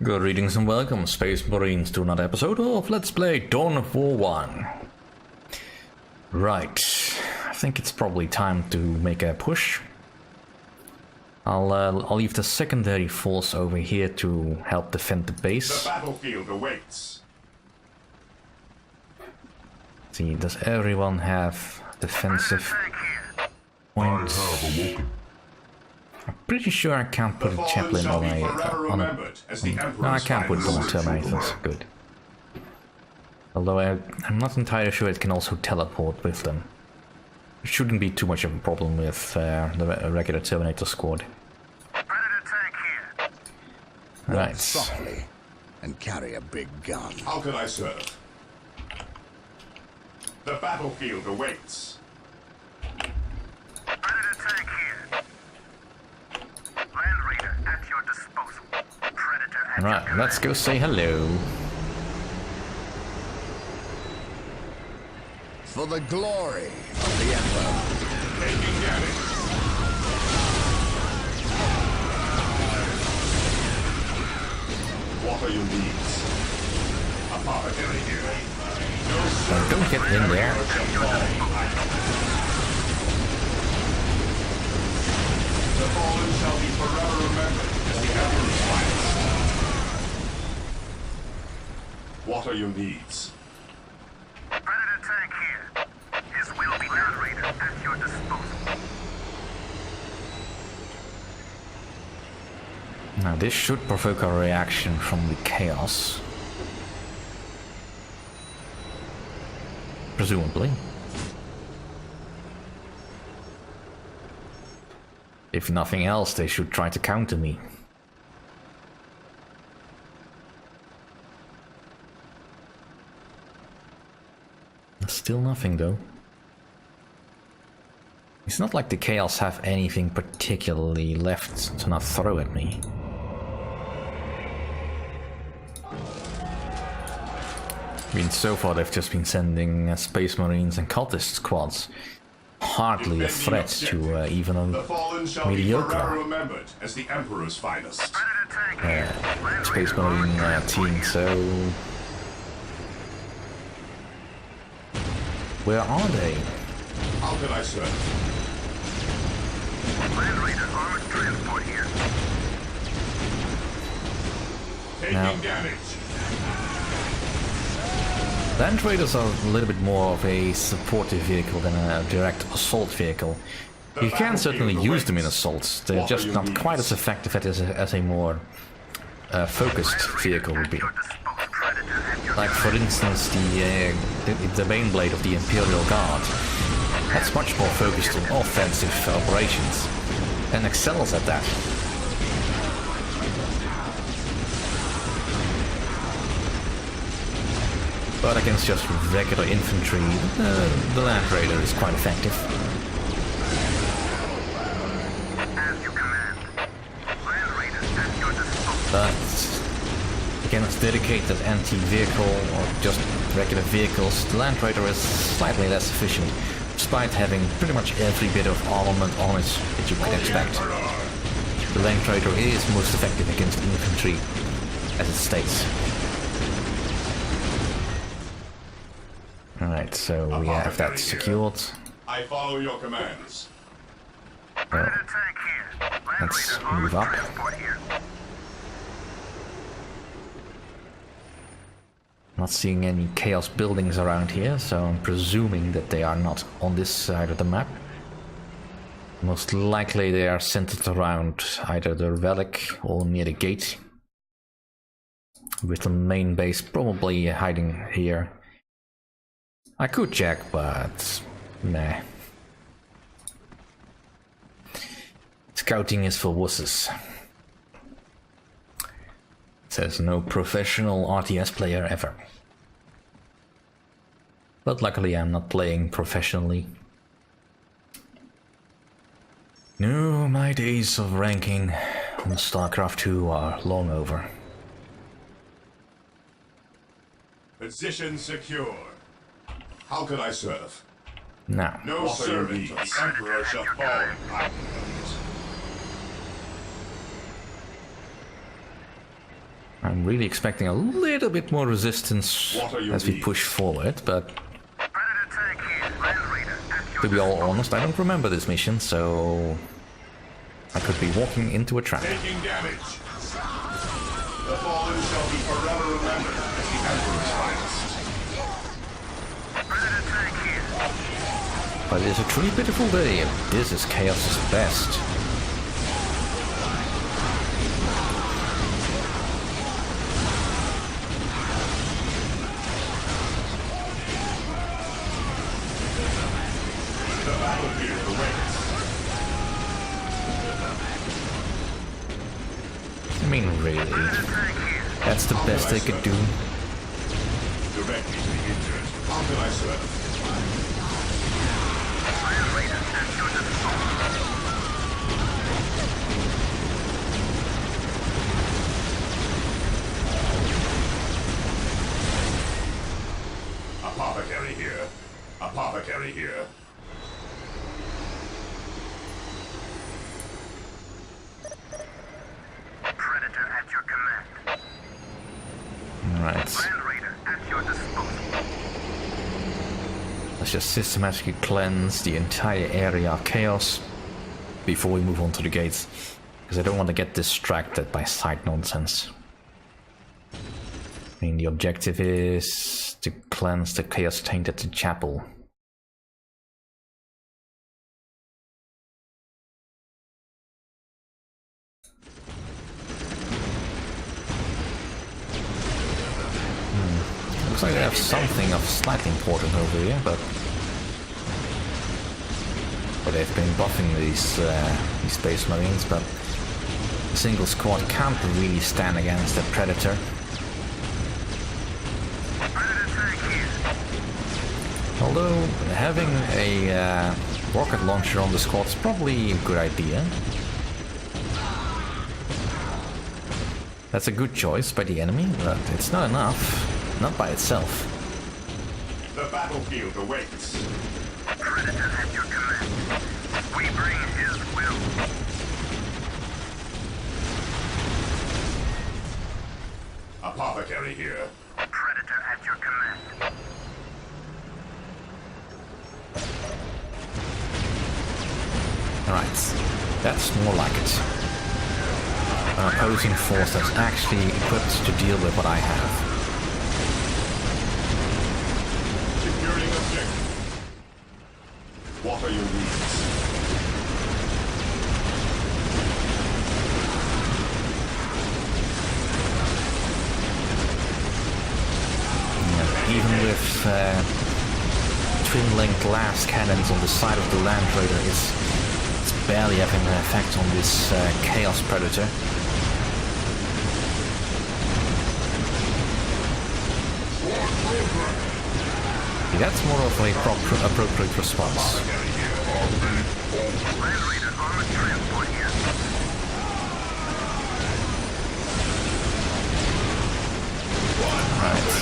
Greetings and welcome, Space Marines, to another episode of Let's Play Dawn of War 1. Right, I think it's probably time to make a push. I'll leave the secondary force over here to help defend the base. The battlefield awaits. See, does everyone have defensive points? I'm pretty sure I can't put a chaplain on a... no, I can't put it on Terminators. Good. Although I'm not entirely sure it can also teleport with them. It shouldn't be too much of a problem with the regular Terminator squad. Right. Softly and carry a big gun. How can I serve? The battlefield awaits. Right, let's go say hello. For the glory of the Emperor. Taking damage. What are your needs? Apothecary here. Don't get in there. The fallen shall be forever remembered as the Emperor's finest. What are your needs? Predator tank here. His will be narrated at your disposal. Now this should provoke a reaction from the chaos. Presumably. If nothing else, they should try to counter me. Still nothing though. It's not like the Chaos have anything particularly left to not throw at me. I mean, so far they've just been sending Space Marines and Cultist squads. Hardly a threat to even a mediocre remembered as the Emperor's finest. Space Marine team, so... Where are they? How can I serve? Land Raider armored transport here. Taking damage. Land Raiders are a little bit more of a supportive vehicle than a direct assault vehicle. You can certainly use them in assaults, they're just not quite as effective as a more focused vehicle would be. Like for instance the main blade of the Imperial Guard. That's much more focused on offensive operations and excels at that. But against just regular infantry, the Land Raider is quite effective. As you command. Land Raiders at your disposal. But against dedicated anti-vehicle or just regular vehicles, the Land Raider is slightly less efficient, despite having pretty much every bit of armament on it that you could expect. The Land Raider is most effective against infantry, as it states. Alright, so we have that secured. I follow your commands. Predator tank here. Land Let's Raider armored move up. transport here. Not seeing any Chaos buildings around here, so I'm presuming that they are not on this side of the map. Most likely they are centered around either the Relic or near the gate, with the main base probably hiding here. I could check, but nah. Scouting is for wusses. Says no professional RTS player ever. But luckily I'm not playing professionally. No, my days of ranking on StarCraft 2 are long over. Position secure. How can I serve? Now, No servant of the Emperor shall fall in my hands. I'm really expecting a little bit more resistance What are your as we needs? push forward, but Predator tank here. Land Raider at your to be all honest, I don't remember this mission, so I could be walking into a trap. Taking damage. The fallen shall be forever remembered as the Emperor's finest. Predator tank here. But it is a truly pitiful day, and this is Chaos's best. The battlefield awaits. I mean, really, that's the best they could do. Directly to the injured. How can I serve? Land Raider at your disposal. Apothecary here. Apothecary here. Predator at your command. Alright, Land Raider at your disposal. let's just systematically cleanse the entire area of Chaos before we move on to the gates, because I don't want to get distracted by side nonsense. I mean, the objective is to cleanse the Chaos-tainted chapel. Looks like they have something of slight importance over here, but they've been buffing these Space Marines, but a single squad can't really stand against the Predator. Predator tank here. Although having a rocket launcher on the squad is probably a good idea. That's a good choice by the enemy, but it's not enough. Not by itself. The battlefield awaits. Predator at your command. We bring his will. Apothecary here. Predator at your command. Alright, that's more like it. An opposing force that's actually equipped to deal with what I have. Securing objective. What are your needs? Even with twin-link glass cannons on the side of the Land Raider, it's barely having an effect on this Chaos Predator. That's more of a appropriate response. Land Raider armored transport here. Right.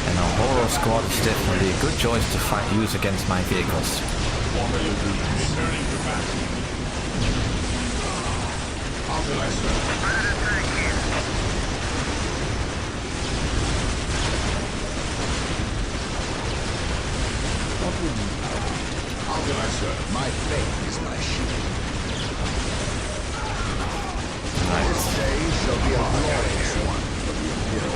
And a Horror Squad is definitely a good choice to use against my vehicles. What are your needs? Returning to battle. How can I serve? Predator tank here. How can I serve? My faith is my shield. Right. This day shall be a glorious one for the Imperial.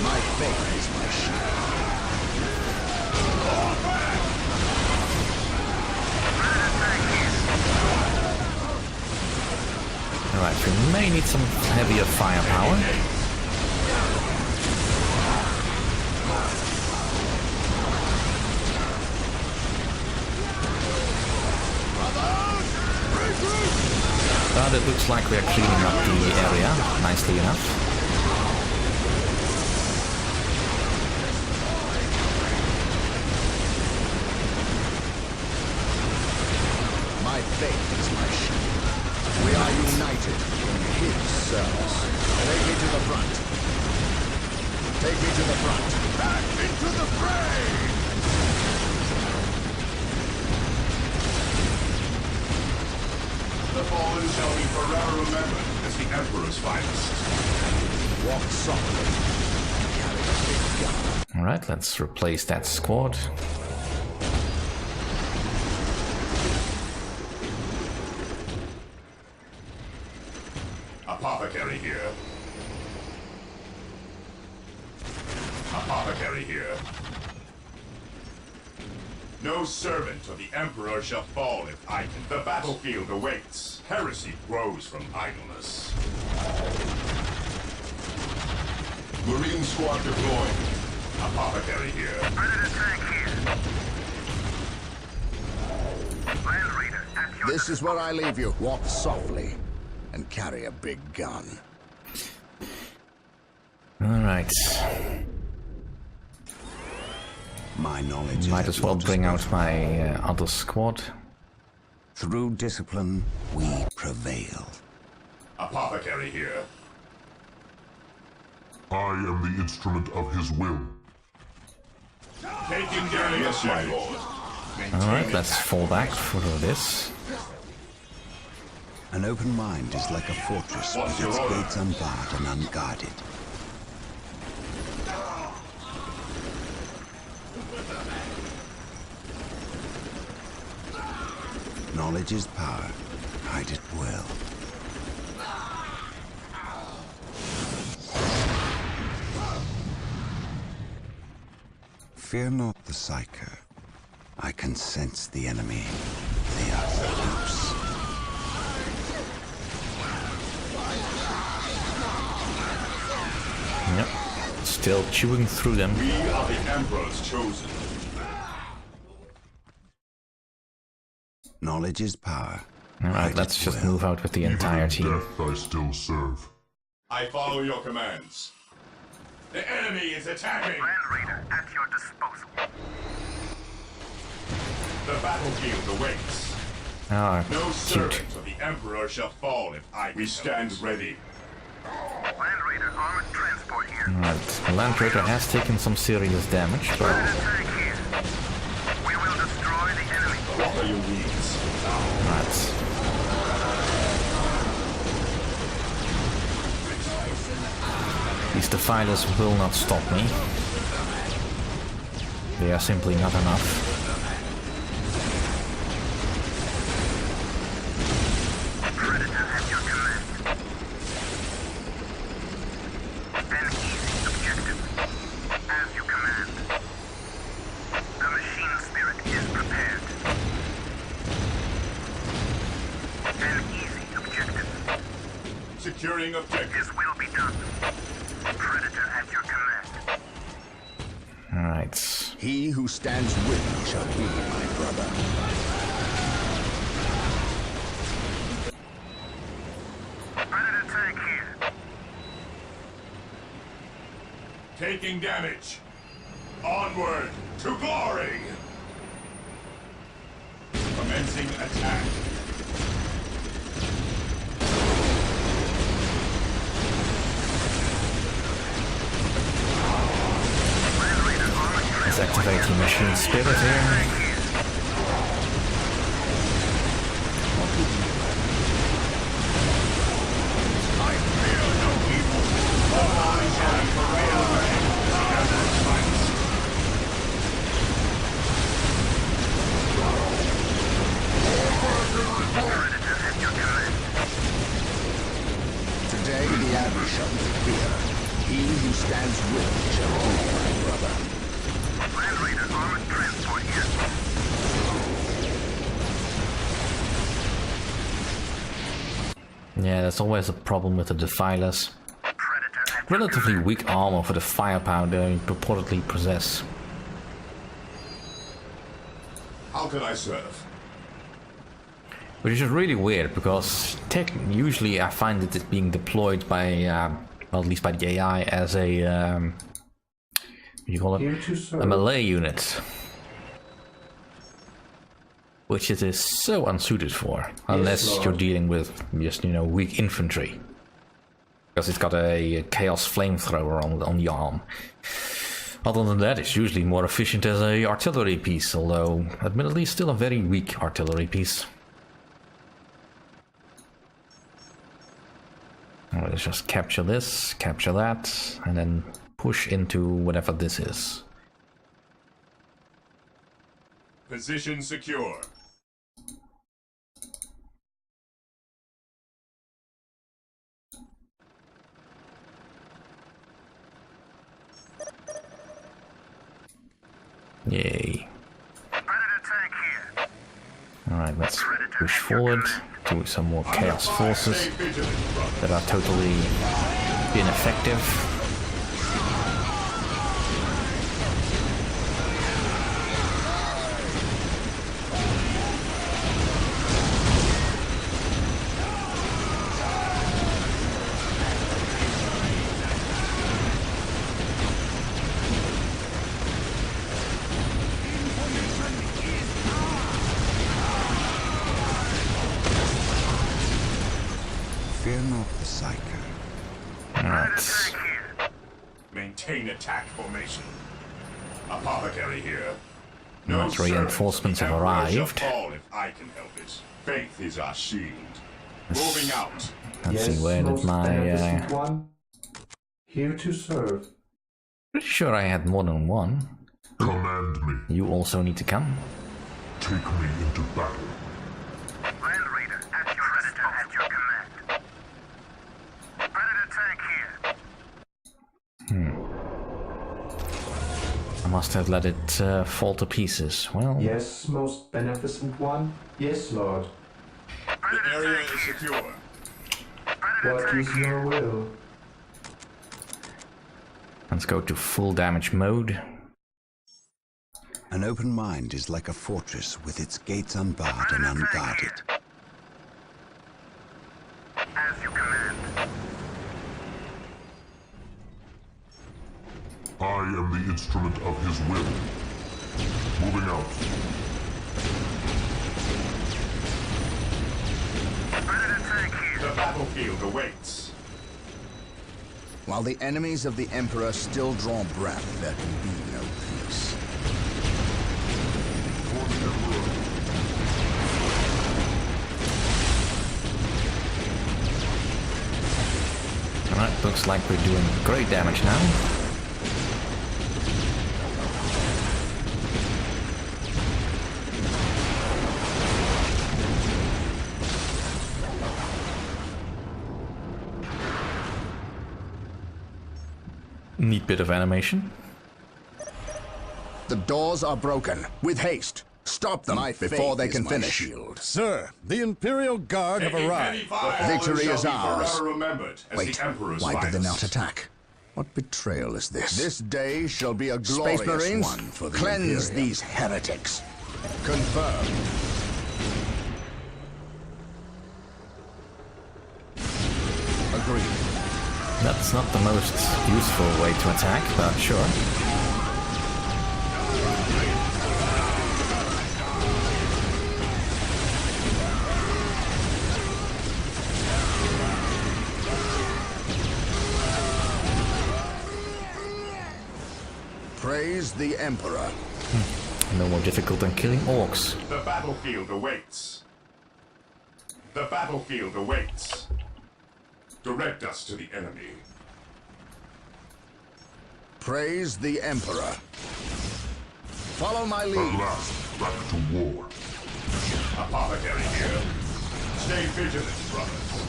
My faith is my shield. Alright, we may need some heavier firepower. But it looks like we are cleaning up the area nicely enough. My faith is my shield. We are united in his service. Take me to the front. Take me to the front. Back into the fray! The fallen shall be forever remembered as the Emperor's finest. Walk softly. Carry a big gun. Alright, let's replace that squad. Apothecary here. Apothecary here. No servant of the Emperor shall fall if I can. The battlefield awaits. Heresy grows from idleness. Marine squad deployed. Apothecary here. Predator tank here. Land Raider at your This is where I leave you. Walk softly and carry a big gun. Alright. My knowledge Might is as well what bring is out my other squad. Through discipline, we prevail. Apothecary here. I am the instrument of his will. Taking down yes, my lord. Alright, let's fall back for this. An open mind is like a fortress with its gates unbarred and unguarded. Knowledge is power. Hide it well. Fear not the Psyker. I can sense the enemy. They are loose. Yep. Still chewing through them. We are the Emperor's chosen. Knowledge is power. Alright, let's just move out with the entire In team. death I still serve. I follow your commands. The enemy is attacking! Land Raider at your disposal. The battlefield awaits. Ah, No cute. servant of the Emperor shall fall if I... We stand ready. Land Raider armored transport here. Alright, the Land Raider has taken some serious damage, but Predator tank here. We will destroy the enemy. What are your needs? alright. These defilers will not stop me. They are simply not enough. Predator at your command. An easy objective. As you command. The machine spirit is prepared. An easy objective. Securing objective. His will be done. Predator at your command. Alright. He who stands with me shall be my brother. Predator tank here. Taking damage. Onward to glory. Commencing attack. Land Raider armored Let's activate the machine spirit here. tank here. I fear no evil. All eyes shall be forever remembered as the Emperor's finest. Predator at your command. Today the Abbey shall be fear. He who stands with me shall be my brother. Land Raider armored transport here. Yeah, that's always a problem with the defilers. Predator at your Relatively weak armor for the firepower they purportedly possess. How can I serve? Which is really weird because usually I find it is being deployed by, well, at least by the AI as a, what do you call it? A melee unit. Which it is so unsuited for, unless you're dealing with just, you know, weak infantry. Because it's got a chaos flamethrower on the arm. Other than that, it's usually more efficient as a artillery piece, although admittedly still a very weak artillery piece. Let's just capture this, capture that, and then push into whatever this is. Position secure. Yay. Predator tank here. Alright, let's push forward to some more Chaos forces Stay vigilant, brother. that are totally ineffective. Fear not the Psycho. Alright. Maintain attack formation. Apothecary here. No Right, reinforcements have servant of the Emperor arrived. shall fall if I can help it. Faith is our shield. Moving out. Let's see, where did my... one. Here to serve. Pretty sure I had more than one. Command me. You also need to come. Take me into battle. Land Raider at your Predator at your command. Predator tank here. I must have let it fall to pieces. Well, Yes, most beneficent one. Yes, Lord. The area is secure. What is your will? let's go to full damage mode. An open mind is like a fortress with its gates unbarred and unguarded. As you command. I am the instrument of his will. Moving out. Predator tank here. The battlefield awaits. While the enemies of the Emperor still draw breath, there can be no peace. For the Emperor. Alright, looks like we're doing great damage now. Neat bit of animation. The doors are broken. With haste. Stop them before they can finish. Shield. Sir, the Imperial Guard have Taking arrived. any fire, Victory shall is be ours. forever remembered as Wait, the Emperor's why did they finest. not attack? What betrayal is this? This day shall be a glorious Space Marines, one for the cleanse Imperium. these heretics. Confirmed. Agreed. That's not the most useful way to attack, but sure. Praise the Emperor. No more difficult than killing orcs. The battlefield awaits. The battlefield awaits. Direct us to the enemy. Praise the Emperor. Follow my At lead. last, back to war. Apothecary here. Stay vigilant, brothers.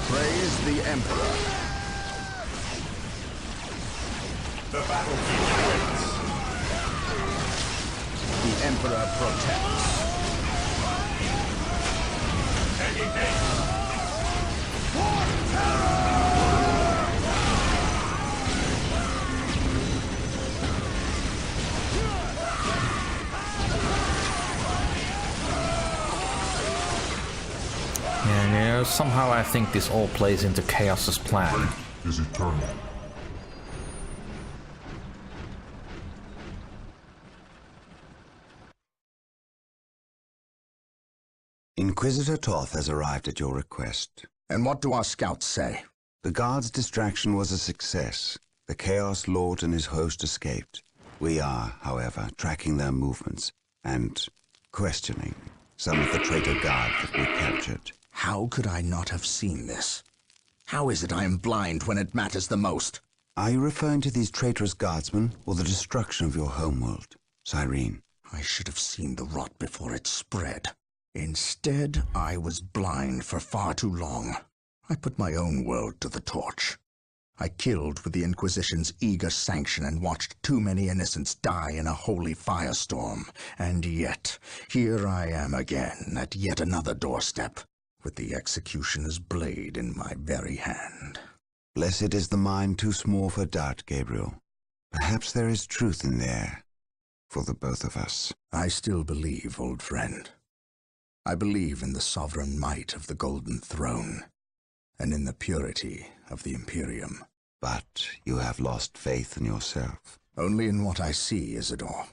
Praise the Emperor. The battlefield awaits. The Emperor protects. Taking aim. Yeah, somehow I think this all plays into Chaos's plan. Is eternal. Inquisitor Toth has arrived at your request. And what do our scouts say? The guard's distraction was a success. The Chaos Lord and his host escaped. We are, however, tracking their movements and questioning Some of the traitor guard that we captured. How could I not have seen this? How is it I am blind when it matters the most? Are you referring to these traitorous guardsmen or the destruction of your homeworld, Cyrene? I should have seen the rot before it spread. Instead, I was blind for far too long. I put my own world to the torch. I killed with the Inquisition's eager sanction and watched too many innocents die in a holy firestorm. And yet, here I am again at yet another doorstep, with the executioner's blade in my very hand. Blessed is the mind too small for doubt, Gabriel. Perhaps there is truth in there, for the both of us. I still believe, old friend. I believe in the sovereign might of the Golden Throne, and in the purity of the Imperium. But you have lost faith in yourself. Only in what I see, Isidore.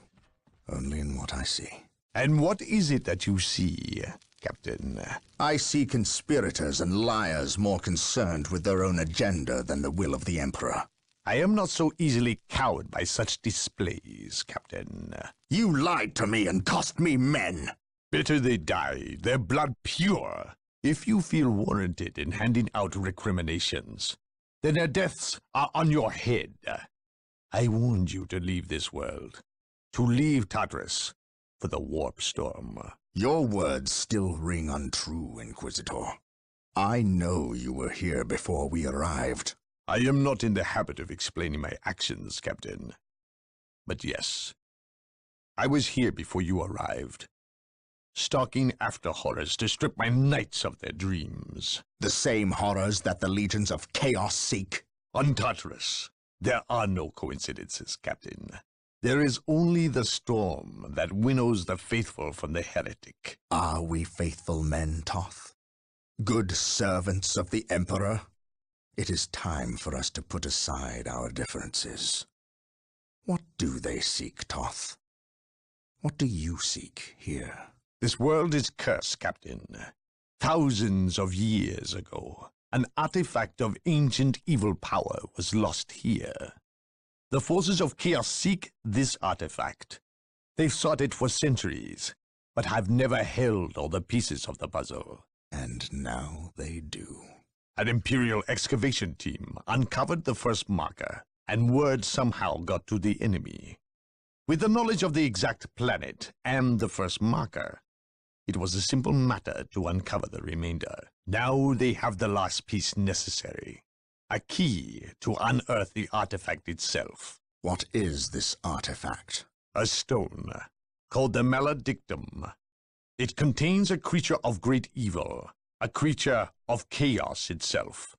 Only in what I see. And what is it that you see, Captain? I see conspirators and liars more concerned with their own agenda than the will of the Emperor. I am not so easily cowed by such displays, Captain. You lied to me and cost me men. Better they die, their blood pure. If you feel warranted in handing out recriminations, then their deaths are on your head. I warned you to leave this world, to leave Tartarus for the warp storm. Your words still ring untrue, Inquisitor. I know you were here before we arrived. I am not in the habit of explaining my actions, Captain. But yes, I was here before you arrived, stalking after horrors to strip my knights of their dreams. The same horrors that the legions of chaos seek. On Tartarus, there are no coincidences, Captain. There is only the storm that winnows the faithful from the heretic. Are we faithful men, Toth? Good servants of the Emperor? It is time for us to put aside our differences. What do they seek, Toth? What do you seek here? This world is cursed, Captain. Thousands of years ago, an artifact of ancient evil power was lost here. The forces of chaos seek this artifact. They've sought it for centuries, but have never held all the pieces of the puzzle. And now they do. An Imperial excavation team uncovered the first marker, and word somehow got to the enemy. With the knowledge of the exact planet and the first marker, it was a simple matter to uncover the remainder. Now they have the last piece necessary. A key to unearth the artifact itself. What is this artifact? A stone, called the Maledictum. It contains a creature of great evil, a creature of chaos itself.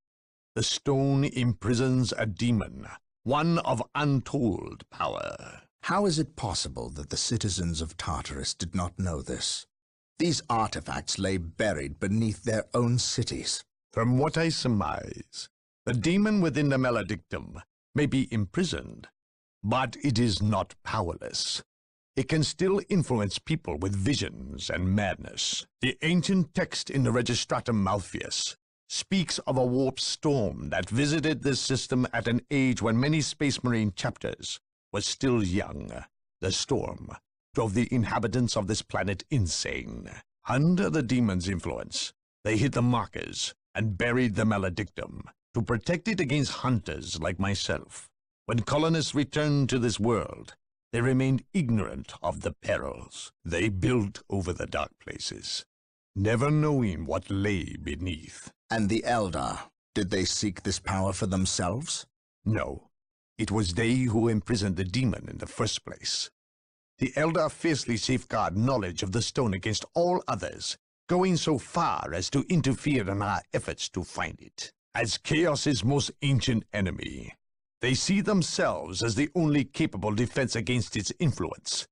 The stone imprisons a demon, one of untold power. How is it possible that the citizens of Tartarus did not know this? These artifacts lay buried beneath their own cities. From what I surmise, the demon within the Maledictum may be imprisoned, but it is not powerless. It can still influence people with visions and madness. The ancient text in the Registratum Malpheus speaks of a warp storm that visited this system at an age when many Space Marine chapters were still young. The storm drove the inhabitants of this planet insane. Under the demon's influence, they hid the markers and buried the Maledictum to protect it against hunters like myself. When colonists returned to this world, they remained ignorant of the perils. They built over the dark places, never knowing what lay beneath. And the Eldar, did they seek this power for themselves? No, it was they who imprisoned the demon in the first place. The Eldar fiercely safeguard knowledge of the stone against all others, going so far as to interfere in our efforts to find it. As Chaos's most ancient enemy, they see themselves as the only capable defense against its influence,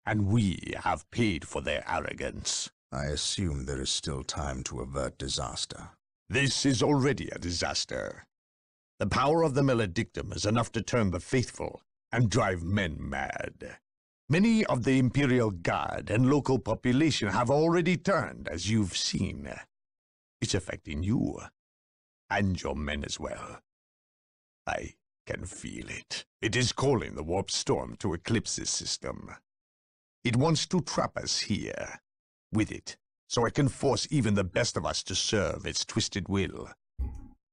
and we have paid for their arrogance. I assume there is still time to avert disaster. This is already a disaster. The power of the Maledictum is enough to turn the faithful and drive men mad. Many of the Imperial Guard and local population have already turned, as you've seen. It's affecting you, and your men as well. I can feel it. It is calling the warp storm to eclipse this system. It wants to trap us here, with it, so it can force even the best of us to serve its twisted will.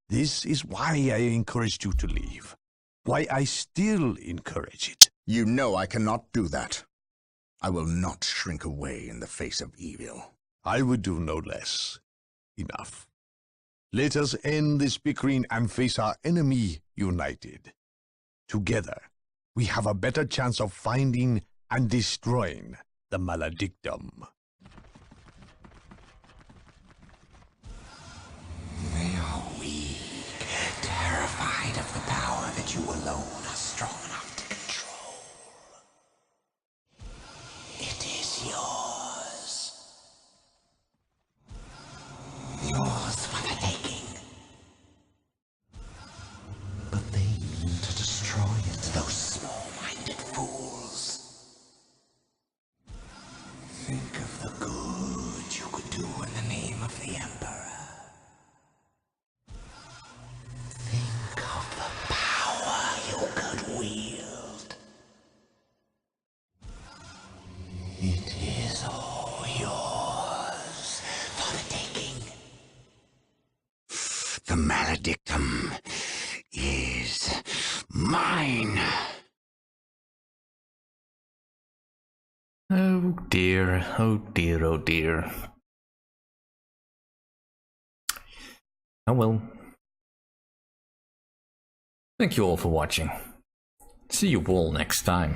This is why I encouraged you to leave. Why I still encourage it. You know I cannot do that. I will not shrink away in the face of evil. I would do no less. Enough. Let us end this bickering and face our enemy united. Together, we have a better chance of finding and destroying the Maledictum. They are weak, terrified of the power that you alone are strong enough to control. It is yours. Yours for the taking. But they mean to destroy it, those small-minded fools. Think of the good you could do in the name of the Emperor. Think of the power you could wield. It is all yours for the taking. The Maledictum is mine. Oh dear, oh dear, oh dear. Oh well. Thank you all for watching. See you all next time.